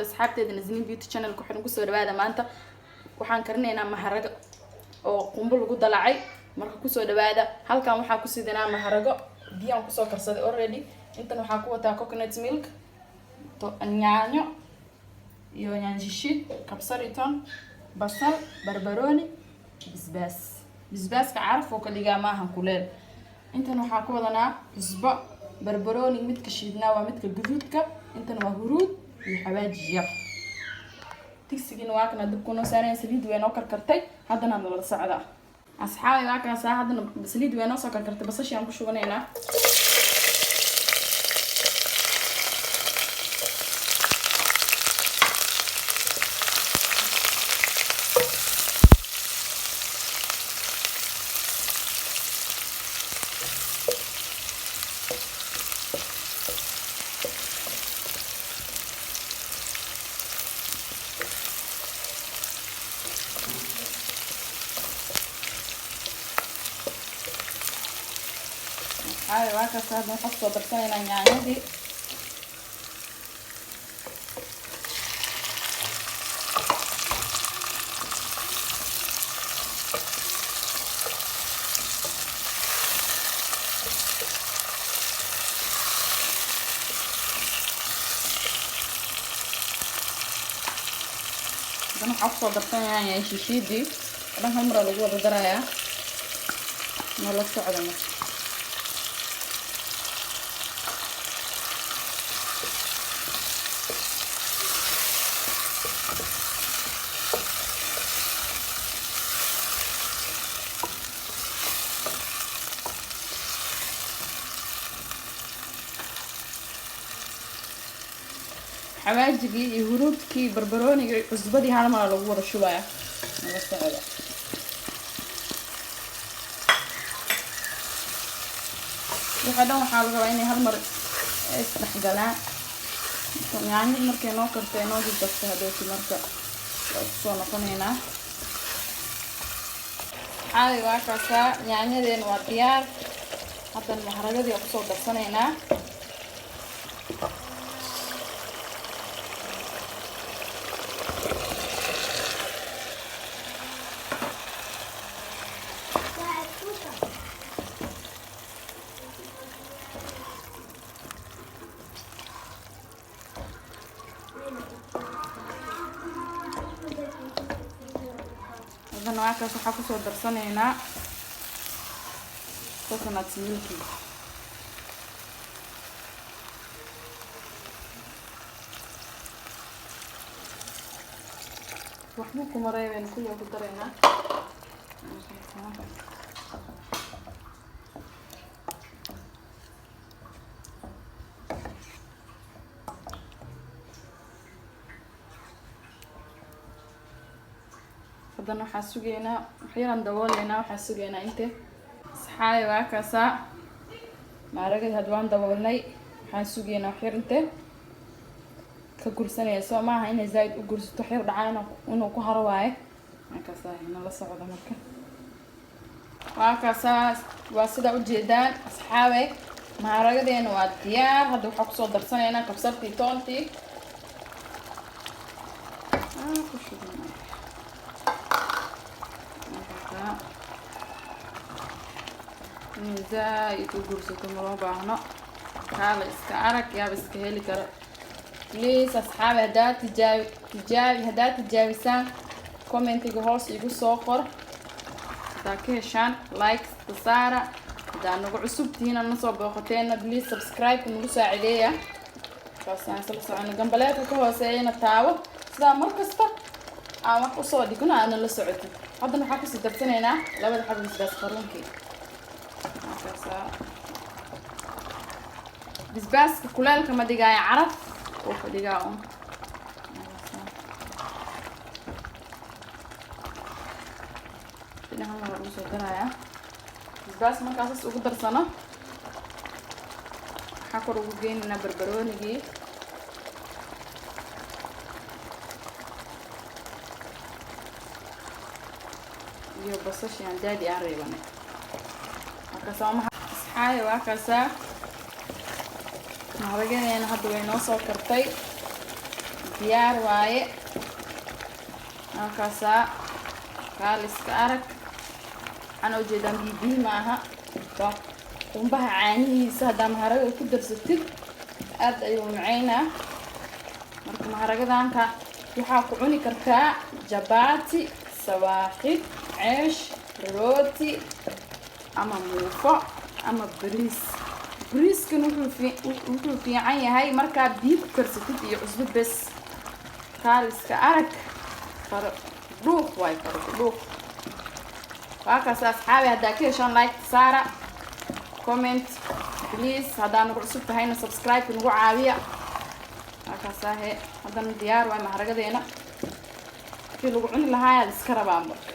barakaatu asxaabteeda Nazanin Beauty Channel ku xiran ku soo dhawaada maanta waxaan karinaynaa maharago oo qumbo lagu dalacay marka ku soo dhawaada halkan waxa ku sidanaa maharago biyaan ku soo karsaday already intan waxa ku wataa coconut milk to yaanyo iyo yaanyo shishi kabsar iton basal barbarooni bisbaaska caraf oo ka dhigaa maahan kuleel intan waxa ku wadanaa cusbo barbarooni midka shiidnaa waa midka guduudka intan waa huruud iyo xawaaji yar tigsigina waa kana dib kuna saareen saliid weyn oo karkartay haddana la socda asxaabi waa ka saa haddana saliid weyn oo soo karkartay basasha aan ku shubanaynaa هاي واكا صار نحطه برسلنا يعني أنا حاطة برسلنا يعني شيء دي أنا همرة لجوا بدرايا نلا سعدنا حواجبي يهرودكي بربروني عصبدي هذا ما لو ودا شويه نلا سعده waxaa laga rabaa inay hal mar isdhex galaan yani markay noo kartay noo dibta hadhooti marka soo noqonaynaa caadi waa kaasa yaanyadeen waa diyaar haddana maharagadii ku soo darsanaynaa أنا واقع صحة كسر درسنا هنا coconut milk وحبوكم مريبين كل يوم كدرينا haddana waxaa sugeynaa waxyaalan dabooleynaa waxaa sugeynaa inte asxaabi waa kaasa maaragad had waan daboolnay waxaan sugeynaa waxyar inte ka gursanaya soo maaha inay zaaid u gursato waxyar dhacaa inuu ku haro waaye markaasa nala socda marka waa kaasa waa sidaa ujeedaan asxaabe maaragadeena waa diyaar hadda waxaa kusoo darsanaynaa kabsartii toontii زايد وقرصة مربعنا هذا إسكارك يا بس كهلي كر ليش أصحاب هدات تجاوي سان كومنت جهاز يقول صقر تاكيشان لايك تصارع إذا نقول عصبتين النصب بوقتين بليز سبسكرايب ونقص عليه بس أنا سلسلة أنا جنبلات وكوا سينا تاو سلا مركزته أنا قصادي كنا أنا اللي سعدت هذا نحكي سدرتنا هنا لا بد حد بس قرون كي بس كلالك ما دقاي عرف وفدقاهم هنا هم رؤوس الدراية بس ما كاسس أقدر سنة حكر وجين بربروني جي يو بسش يعني دادي عريبني كسامة أصحابي وكسا maharageen hadda way noo soo kartay diyaar waaye halkaasaa kaaliska arag waxaan ujeedaan bibihi maaha qumbaha caanihiisa haddaa maharaga ku darsatid aad ayuu macaynaa marka maharagadanka waxaa ku cuni kartaa jabaati sawaaxid ceesh rooti ama muufo ama bariiskan wuxuu fiican yahay markaa biyo ku karsatid iyo cusbo bes kaaliska arag dhuuq waay dhuuq waakaas asxaabi haddaa ka heshaan like saara comment please haddaa nagu cusub tahayna subscribe nagu caawiya waakaas ahe haddana diyaar waay maharagadeena kii lagu cuni lahaa iska rabaa marka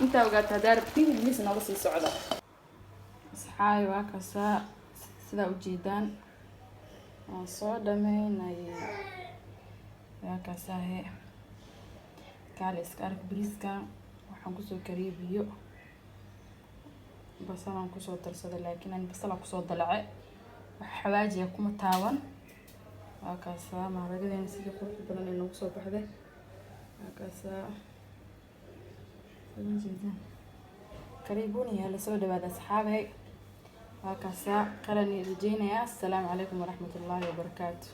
intaa ogaata haddaa rabtiin please noola sii socda asxaabi waakaasaa sidaa ujeedaan waan soo dhameynay waakaas ahe kaaliska arag bariiskan waxaan kusoo kariyay biyo basalaan kusoo darsaday laakiin aan basalaan kusoo dalace wax xawaajiya kuma taaban waakaasaa maharagadeena sida qurux badan ay noogu soo baxday waakaasaa kariibuniya lasoo dhawaada asxaabay waakaasaa qalan iyo rajeynayaa assalaamu calaykum waraxmatullaahi wabarakaatu